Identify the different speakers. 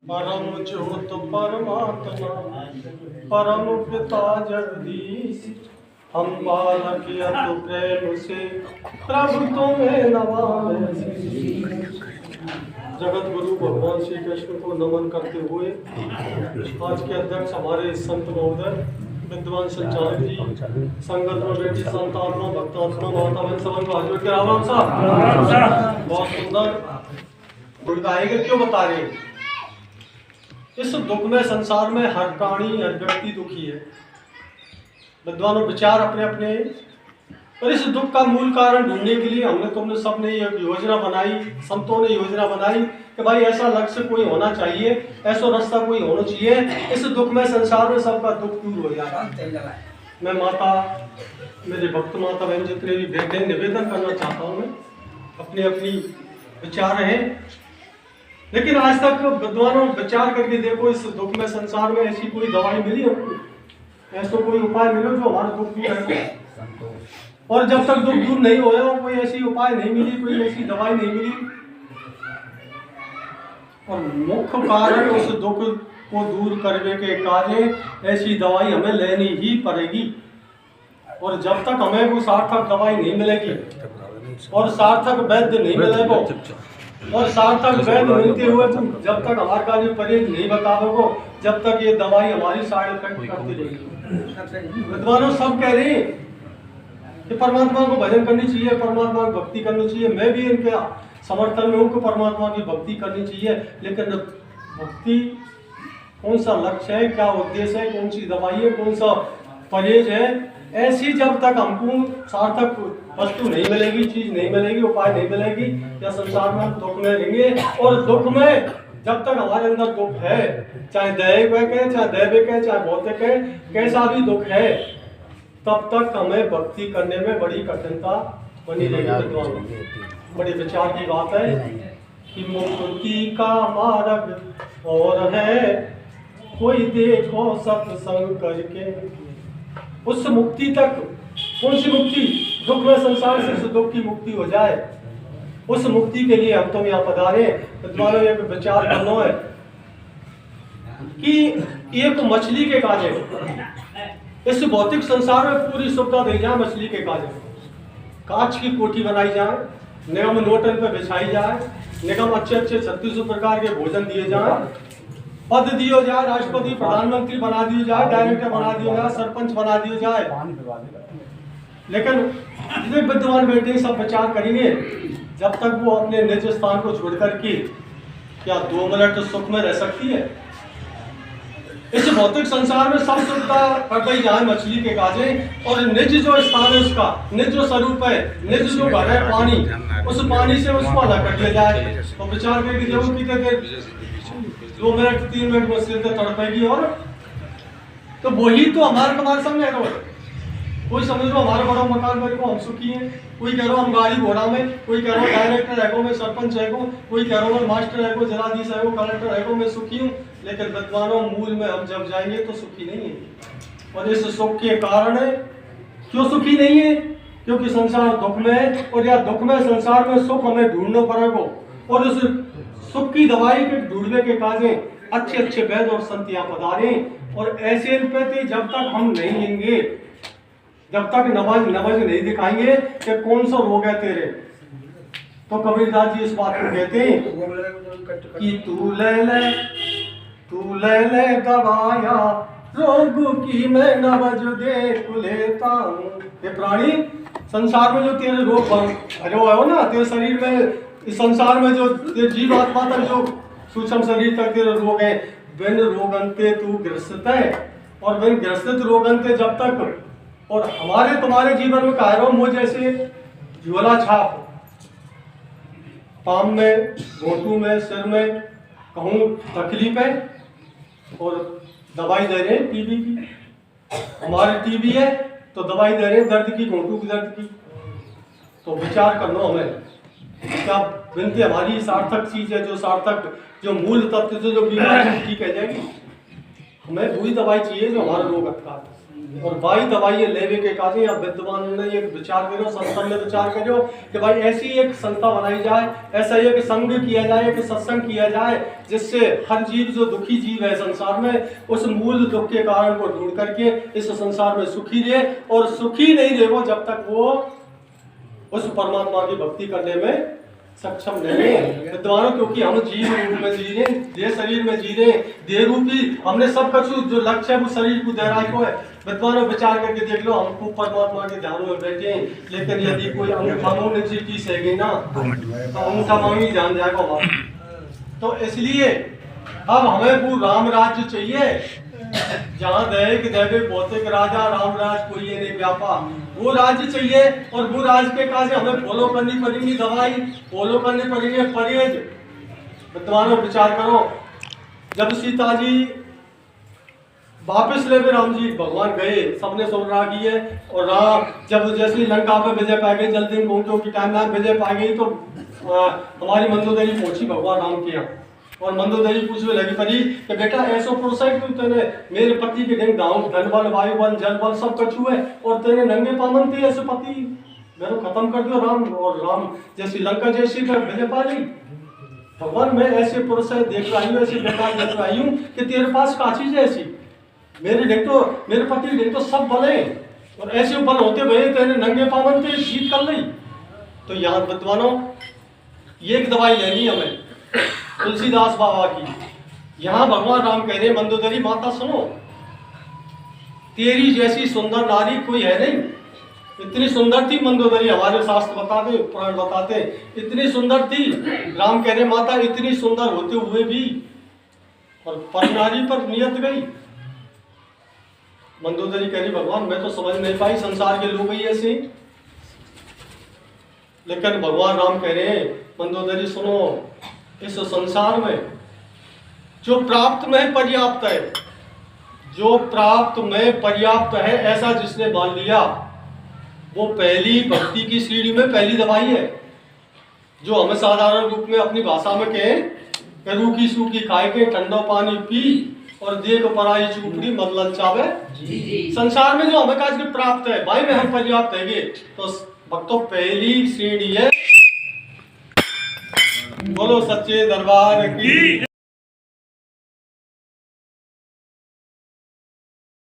Speaker 1: परम ज्योत परमात्मा परम पिता जगदीश, हम बालक अतु प्रेम से प्रभु तुम्हें नवावे। जगत गुरु भगवान श्री कृष्ण को नमन करते हुए आज के अध्यक्ष हमारे संत महोदय विद्वान संचालक जी, संगत में बैठी संतात्मा भक्तात्मा माता बहन समझ को हाजिर के राम साहब बहुत सुंदर गुरदाएगा। क्यों बता रहे हैं? इस दुखमय संसार में हर प्राणी हर व्यक्ति दुखी है। विद्वानों विचार अपने अपने, और इस दुख का मूल कारण ढूंढने के लिए हमने तुमने सबने एक योजना बनाई, संतों ने योजना बनाई कि भाई ऐसा लक्ष्य कोई होना चाहिए, ऐसा रास्ता कोई होना चाहिए, इस दुखमय संसार में सबका दुख दूर हो जाए। मैं माता, मेरे भक्त माता बहन जितने भी बैठे हैं, निवेदन करना चाहता हूँ, मैं अपनी अपनी विचार हैं, लेकिन आज तक विद्वानों विचार करके देखो, इस दुख में संसार में ऐसी कोई दवाई मिली हमको, ऐसा कोई उपाय मिलो जो हमारा दुख दूर करे। और जब तक दुख दूर नहीं होया, कोई ऐसी उपाय नहीं मिली, कोई ऐसी दवाई नहीं मिली। और मुख्य कारण उस दुख को दूर करने के कार्य ऐसी दवाई हमें लेनी ही पड़ेगी। और जब तक हमें वो सार्थक दवाई नहीं मिलेगी और सार्थक वैद्य नहीं मिलेगा, और सार्थक वैद्य मिलते हुए तुम जब तक हमारे का जो परहेज नहीं बताओगे, जब तक ये दवाई हमारी साइड इफेक्ट करती रहेगी। विद्वानों सब कह रहे हैं कि परमात्मा को भजन करनी चाहिए, परमात्मा की भक्ति करनी चाहिए। मैं भी इनके समर्थन में हूँ कि परमात्मा की भक्ति करनी चाहिए, लेकिन भक्ति कौन सा लक्ष्य है, क्या उद्देश्य है, कौन सी दवाई है, कौन सा परहेज है, ऐसी जब तक हमको सार्थक वस्तु नहीं मिलेगी, चीज नहीं मिलेगी, उपाय नहीं मिलेगी, या संसार में हम दुख में रहेंगे। और दुख में जब तक हमारे अंदर दुख है, चाहे दैविक है, चाहे दैविक है, चाहे भौतिक है, कैसा भी दुख है, तब तक हमें भक्ति करने में बड़ी कठिनता बनी रहेगी। बड़ी विचार की बात है कि मुक्ति का मार्ग और है, कोई देखो सत्संग करके। उस मुक्ति तक, कौन सी मुक्ति? दुख में संसार से दुख की मुक्ति हो जाए, उस मुक्ति के लिए हम तुम यहाँ पधारे। तुम्हारा एक विचार करना है कि एक मछली के काजे, इस भौतिक संसार में पूरी सुविधा दी जाए मछली के काजे। कांच की कोठी बनाई जाए, निगम नोटन पे बिछाई जाए, निगम अच्छे अच्छे 36 प्रकार के भोजन दिए जाए, पद दियो जाए, राष्ट्रपति प्रधानमंत्री बना दिया जाए, डायरेक्टर बना दिया जाए, सरपंच बना दिया जाए। लेकिन जितने विद्वान बैठे सब विचार करेंगे, जब तक वो अपने निज स्थान को छोड़ करके क्या 2 मिनट तो सुख में रह सकती है? इस भौतिक संसार में सब सुविधा कर दी जाए मछली के काजे, और निज जो स्थान है उसका, निज जो स्वरूप है, निज जो घर है पानी, उस पानी से उसको अलग कर दिया जाए। तो विचार करके देखो कि 2 मिनट 3 मिनट में सिर तड़पेगी। और तो वही तो हमारे सामने है। कोई समझ लो हमारे बड़ा मकान पर को हम सुखी हैं, कोई कह रहा हम गाड़ी घोड़ा में, कोई कह रहा डायरेक्टर है को, मैं सरपंच है को, कोई कह रहा मास्टर है को, जिलाधीश है को, कलेक्टर है को, मैं सुखी हूँ। लेकिन विद्वानों मूल में हम जब जाएंगे तो सुखी नहीं है। और इस सुख के कारण क्यों सुखी नहीं है? क्योंकि संसार दुख में है, और या दुख में संसार में सुख हमें ढूंढना पड़ेगा। और उस सुख की दवाई के ढूंढने के काजे अच्छे अच्छे वैद्य और संत यहाँ पधारे। और ऐसे एलोपैथी जब तक हम नहीं लेंगे, जब तक नवाज नहीं दिखाएंगे कि कौन सा रोग है तेरे, तो कबीरदास जी इस बात को कहते हैं कि तू ले ले दवाया रोग की मैं नवज देख लेता हूँ। ये प्राणी संसार में जो तेरे रोग जो है ना, तेरे शरीर में, इस संसार में जो जीव आत्मा तक जो सूक्ष्म शरीर तक तेरे रोग है, बिन रोगंते तू ग्रसित है। और बिन ग्रसित रोगंते जब तक, और हमारे तुम्हारे जीवन में कह रहा हूं, मुझ जैसे ज्वाला छाप पाम में, घोटू में, सिर में कहूँ तकलीफ है, और दवाई दे रहे हैं टीबी की। हमारे टीबी है तो दवाई दे रहे हैं दर्द की, घोटू की दर्द की। तो विचार करना हमें, क्या बिनती हमारी सार्थक चीज है, जो सार्थक, जो मूल तत्व से जो बीमारी ठीक है जाएगी। हमें वही दवाई चाहिए जो हमारा रोग अटका है। और भाई दवाई लेवे के काजे या विद्वान ने एक विचार करो, संस्था ने विचार करो कि भाई ऐसी एक संस्था बनाई जाए, ऐसा एक संघ किया जाए, एक सत्संग किया जाए, जिससे हर जीव जो दुखी जीव है संसार में, उस मूल दुख के कारण को ढूंढ करके इस संसार में सुखी रहे, और सुखी नहीं रहे वो जब तक वो उस परमात्मा की भक्ति करने में सक्षम नहीं है विद्वानों। क्योंकि हम जीव रूप में जी रहे, देह शरीर में जी रहे, देह रूपी हमने सब कछु जो लक्ष्य है वो शरीर को दे रहा है विद्वानों विचार करके देख लो। हम खूब परमात्मा के ध्यान में बैठे हैं, लेकिन यदि कोई अंगूठा मोड़ चीटी सहेगी ना तो अंगूठा मांगी जान जाएगा वहां। तो इसलिए अब हमें वो राम राज्य चाहिए जहाँ दैविक दैविक भौतिक राजा राम राज कोई ये नहीं व्यापा, वो राज्य चाहिए। और वो राज्य के काज हमें फॉलो करनी पड़ेगी, दवाई फॉलो करनी पड़ेगी, परहेज। विद्वानों विचार करो, जब सीता जी वापस ले राम जी भगवान गए, सबने सुन रागी है, और राम जब जैसे लंका पे विजय पा गई, जल्दी क्योंकि टाइम लाइन विजय पा गई, तो हमारी मंदोदरी पहुंची भगवान राम के यहाँ। और मंदोदरी पूछने लगी परी कि बेटा ऐसा प्रोसेस तू तेने मेरे पति के ढंग दाऊ धन बल वायु बल जल बल सब कछु है, और तेरे नंगे पामन थे ऐसे पति मेरे खत्म कर दियो राम, और राम जैसी लंका जैसी विजय पा गई। भगवान मैं ऐसे प्रोसेस देख रही हूँ, ऐसी बेकार देख रही हूँ कि तेरे पास का चीज है ऐसी, मेरे ढंग तो मेरे पति ढंग तो सब बल है, और ऐसे बल होते हुए तेरे नंगे पामन थे जीत कर ली। तो यहाँ विद्वानों ये एक दवाई लेनी हमें तुलसीदास बाबा की। यहाँ भगवान राम कह रहे मंदोदरी माता सुनो, तेरी जैसी सुंदर नारी कोई है नहीं। इतनी सुंदर थी मंदोदरी, हमारे शास्त्र बताते पुराण बताते इतनी सुंदर थी। राम कह रहे माता इतनी सुंदर होते हुए भी और पर नारी पर नियत गई। मंदोदरी कह रही भगवान मैं तो समझ नहीं पाई, संसार के लोग ही ऐसे। लेकिन भगवान राम कह रहे मंदोदरी सुनो, इस संसार में जो प्राप्त में पर्याप्त है, जो प्राप्त में पर्याप्त है ऐसा जिसने मान लिया, वो पहली भक्ति की सीढ़ी में पहली दवाई है। जो हमें साधारण रूप में अपनी भाषा में कहें रूखी सूखी खाए के ठंडा पानी पी और देख पराई चूपड़ी मत ललचावे। संसार में जो हमें काज प्राप्त है भाई में हम पर्याप्त है, तो भक्तों पहली सीढ़ी है। बोलो सच्चे दरबार की।